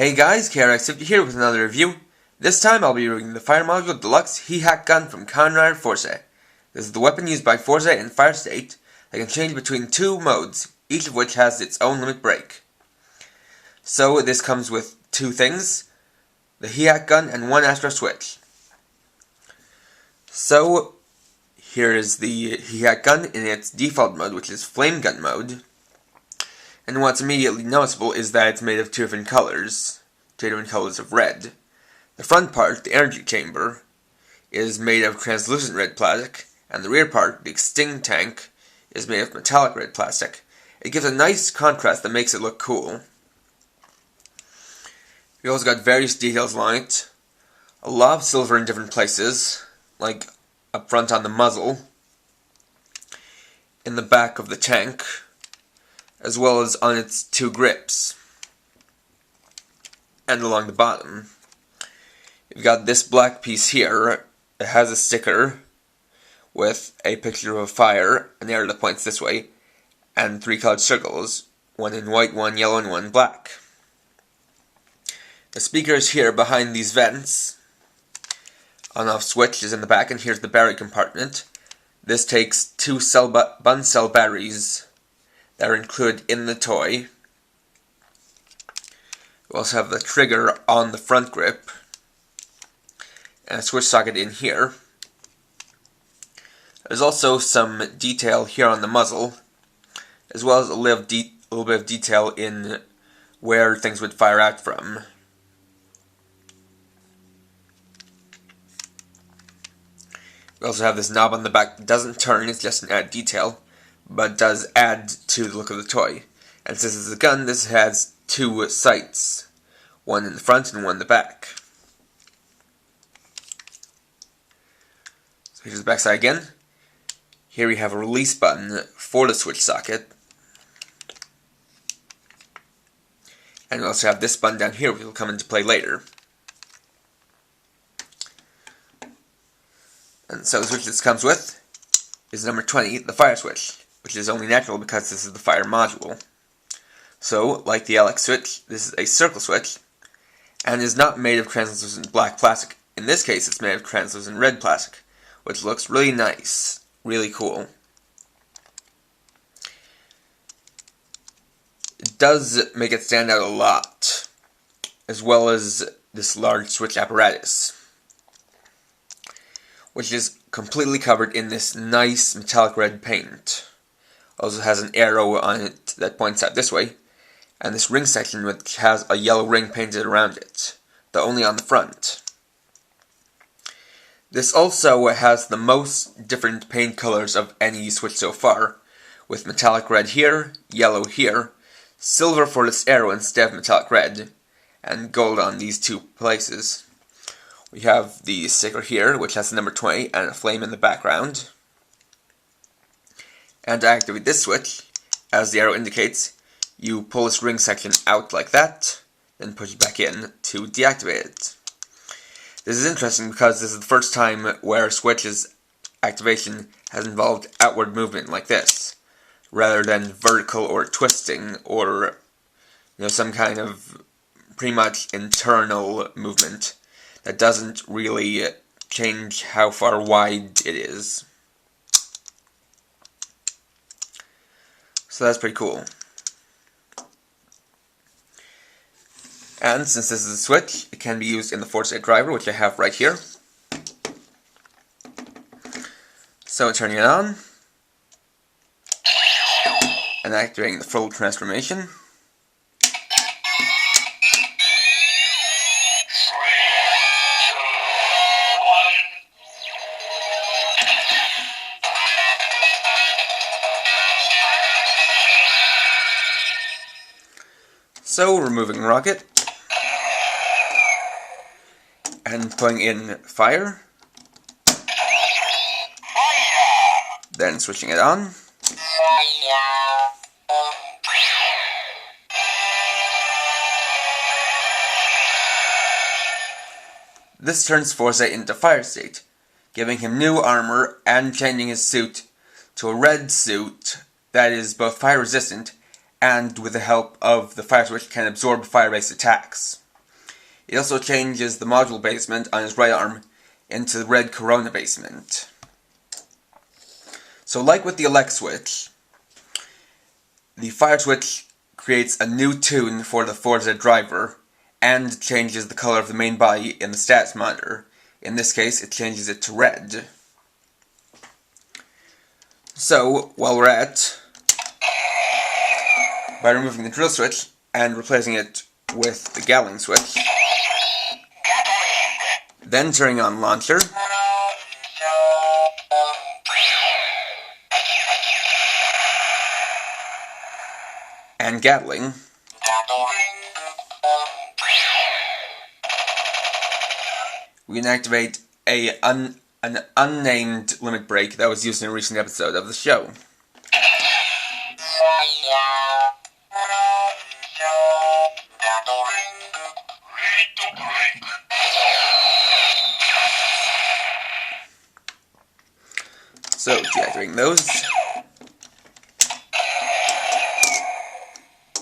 Hey guys, KRX50 here with another review. This time I'll be reviewing the Fire Module Deluxe Hee-Hack gun from Kamen Force. This is the weapon used by Force in Fire State that can change between two modes, each of which has its own limit break. So this comes with two things, the Hea-Hack gun and one Astro switch. So here is the Hea-Hack gun in its default mode, which is Flame Gun mode. And what's immediately noticeable is that it's made of two different colors of red. The front part, the energy chamber, is made of translucent red plastic, and the rear part, the extinct tank, is made of metallic red plastic. It gives a nice contrast that makes it look cool. We also got various details on it. A lot of silver in different places, like up front on the muzzle, in the back of the tank, as well as on its two grips, and along the bottom. You've got this black piece here. It has a sticker with a picture of a fire, an arrow that points this way, and three colored circles, one in white, one yellow, and one black. The speaker is here behind these vents. On-off switch is in the back, and here's the battery compartment. This takes two bun cell batteries that are included in the toy. We also have the trigger on the front grip, and a switch socket in here. There's also some detail here on the muzzle, as well as a little bit of detail in where things would fire out from. We also have this knob on the back that doesn't turn, it's just an added detail, but does add to the look of the toy. And since it's a gun, this has two sights, one in the front and one in the back. So here's the back side again. Here we have a release button for the switch socket. And we also have this button down here, which will come into play later. And so the switch this comes with is number 20, the fire switch, which is only natural because this is the fire module. So, like the LX switch, this is a circle switch, and is not made of translucent black plastic. In this case, it's made of translucent red plastic, which looks really nice, really cool. It does make it stand out a lot, as well as this large switch apparatus, which is completely covered in this nice metallic red paint. Also has an arrow on it that points out this way, and this ring section which has a yellow ring painted around it, though only on the front. This also has the most different paint colors of any switch so far, with metallic red here, yellow here, silver for this arrow instead of metallic red, and gold on these two places. We have the sticker here, which has the number 20 and a flame in the background. And to activate this switch, as the arrow indicates, you pull this ring section out like that, then push it back in to deactivate it. This is interesting because this is the first time where a switch's activation has involved outward movement like this, rather than vertical or twisting or some kind of pretty much internal movement that doesn't really change how far wide it is. So that's pretty cool. And since this is a switch, it can be used in the Force 8 driver, which I have right here. So turning it on, and activating the full transformation. So, removing rocket, and putting in fire, then switching it on, this turns Force into fire state, giving him new armor and changing his suit to a red suit that is both fire resistant and with the help of the fire switch can absorb fire-based attacks. It also changes the module basement on his right arm into the red Corona basement. So like with the elect switch, the fire switch creates a new tune for the Forza driver and changes the color of the main body in the stats monitor. In this case, it changes it to red. So, while we're at, by removing the drill switch and replacing it with the Gatling switch, then turning on launcher, and Gatling, we can activate an unnamed limit break that was used in a recent episode of the show. So, deactivating those,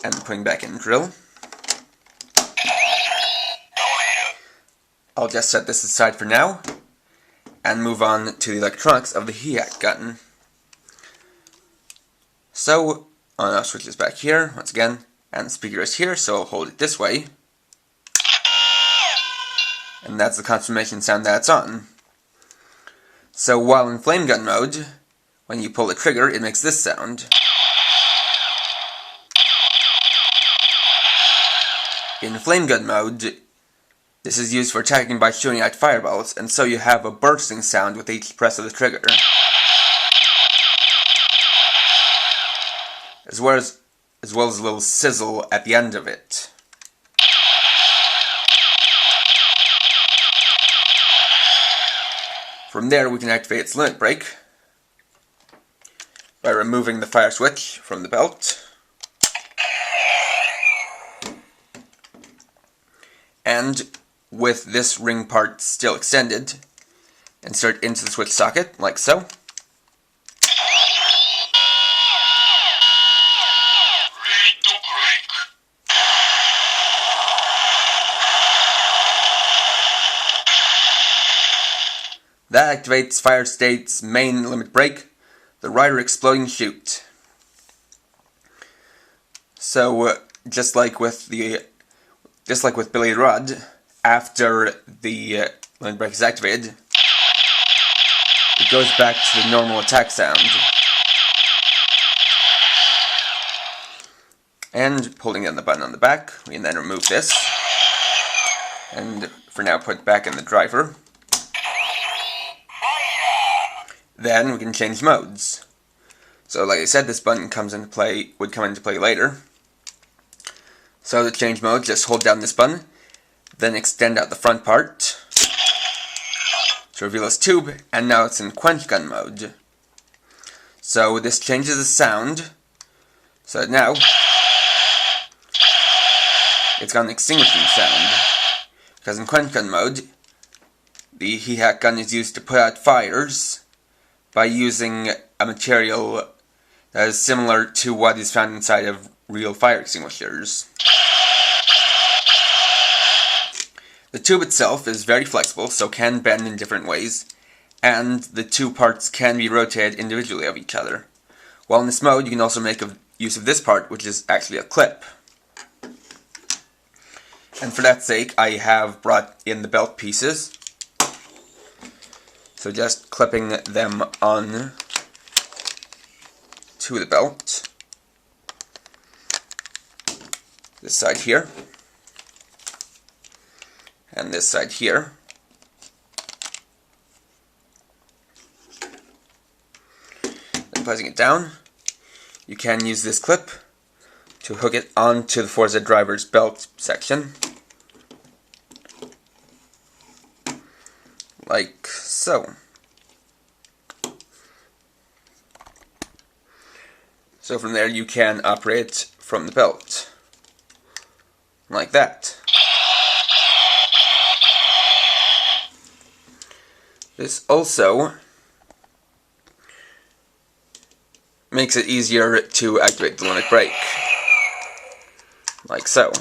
and putting back in drill. I'll just set this aside for now, and move on to the electronics of the Hea-Hack gun. So, on-off switch is back here, once again, and the speaker is here, so I'll hold it this way. And that's the confirmation sound that it's on. So while in flame gun mode, when you pull the trigger, it makes this sound. In flame gun mode, this is used for attacking by shooting out fireballs, and so you have a bursting sound with each press of the trigger. As well as a little sizzle at the end of it. From there, we can activate its limit break by removing the fire switch from the belt. And with this ring part still extended, insert into the switch socket, like so. That activates Fire State's main limit break, the Rider Exploding Chute. So, just like with Billy Rudd, after the limit break is activated, it goes back to the normal attack sound. And pulling in the button on the back, we can then remove this, and for now put it back in the driver. Then we can change modes. So like I said, this button would come into play later. So to change mode, just hold down this button, then extend out the front part to reveal this tube, and now it's in quench gun mode. So this changes the sound, so that now it's got an extinguishing sound. Because in quench gun mode, the Hea-Hack gun is used to put out fires by using a material that is similar to what is found inside of real fire extinguishers. The tube itself is very flexible, so can bend in different ways, and the two parts can be rotated individually of each other. While in this mode, you can also make use of this part, which is actually a clip. And for that sake, I have brought in the belt pieces. So just clipping them on to the belt. This side here. And this side here. Then placing it down, you can use this clip to hook it onto the Forza driver's belt section. Like so. So from there you can operate from the belt. Like that. This also makes it easier to activate the limit break. Like so.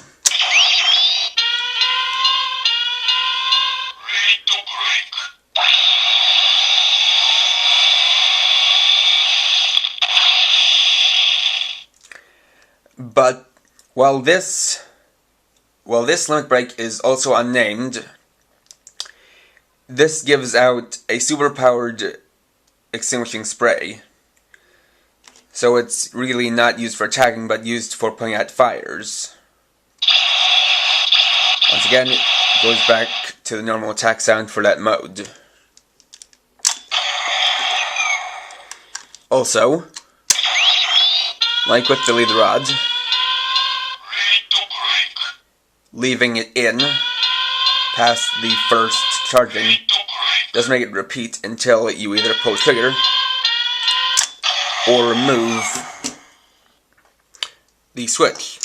While this limit break is also unnamed, this gives out a super-powered extinguishing spray. So it's really not used for attacking, but used for putting out fires. Once again, it goes back to the normal attack sound for that mode. Also, like with the lead rod, leaving it in past the first charging does make it repeat until you either pull the trigger or remove the switch.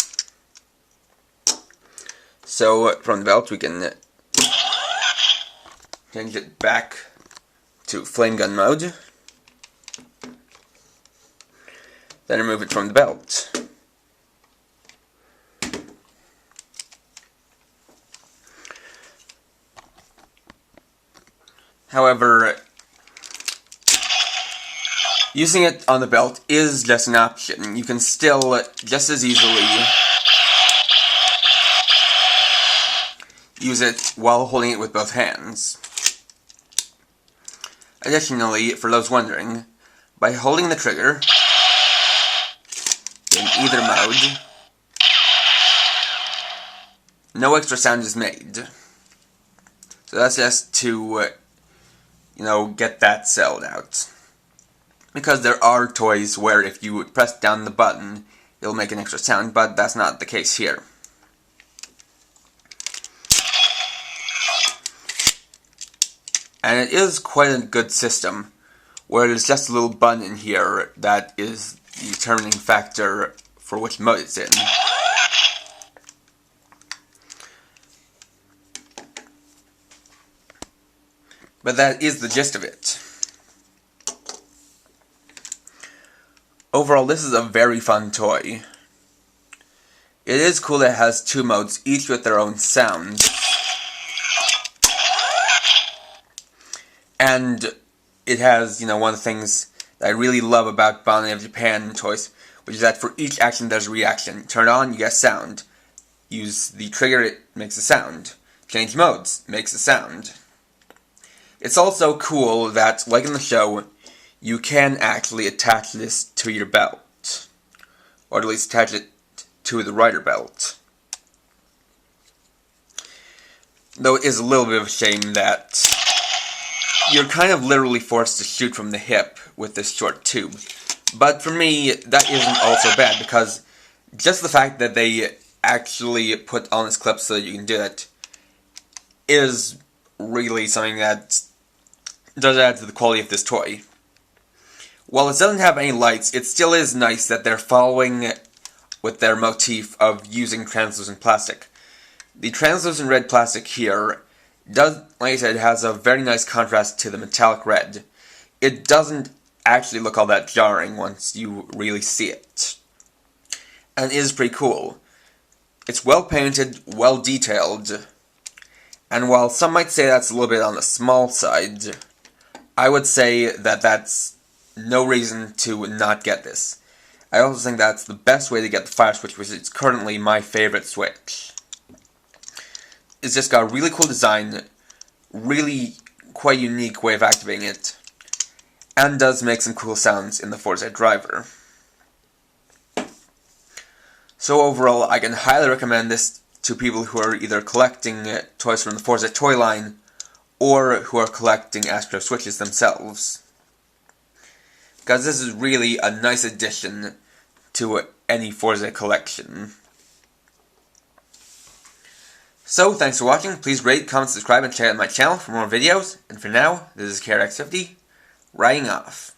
So from the belt we can change it back to flame gun mode, then remove it from the belt. However, using it on the belt is just an option. You can still just as easily use it while holding it with both hands. Additionally, for those wondering, by holding the trigger in either mode, no extra sound is made. So that's just to, get that settled out. Because there are toys where if you press down the button, it'll make an extra sound, but that's not the case here. And it is quite a good system, where there's just a little button in here that is the determining factor for which mode it's in. But that is the gist of it. Overall, this is a very fun toy. It is cool that it has two modes, each with their own sound. And it has, one of the things that I really love about Bonding of Japan toys, which is that for each action there's a reaction. Turn it on, you get sound. Use the trigger, it makes a sound. Change modes, makes a sound. It's also cool that, like in the show, you can actually attach this to your belt. Or at least attach it to the rider belt. Though it is a little bit of a shame that you're kind of literally forced to shoot from the hip with this short tube. But for me, that isn't also bad, because just the fact that they actually put on this clip so that you can do it is really something that does add to the quality of this toy. While it doesn't have any lights, it still is nice that they're following with their motif of using translucent plastic. The translucent red plastic here does, like I said, has a very nice contrast to the metallic red. It doesn't actually look all that jarring once you really see it. And it is pretty cool. It's well painted, well detailed, and while some might say that's a little bit on the small side, I would say that that's no reason to not get this. I also think that's the best way to get the fire switch, which is currently my favorite switch. It's just got a really cool design, really quite unique way of activating it, and does make some cool sounds in the Forza driver. So overall, I can highly recommend this to people who are either collecting toys from the Forza toy line, or who are collecting Astro Switches themselves. Because this is really a nice addition to any Forza collection. So, thanks for watching. Please rate, comment, subscribe, and check out my channel for more videos. And for now, this is Hea-Hack 50, writing off.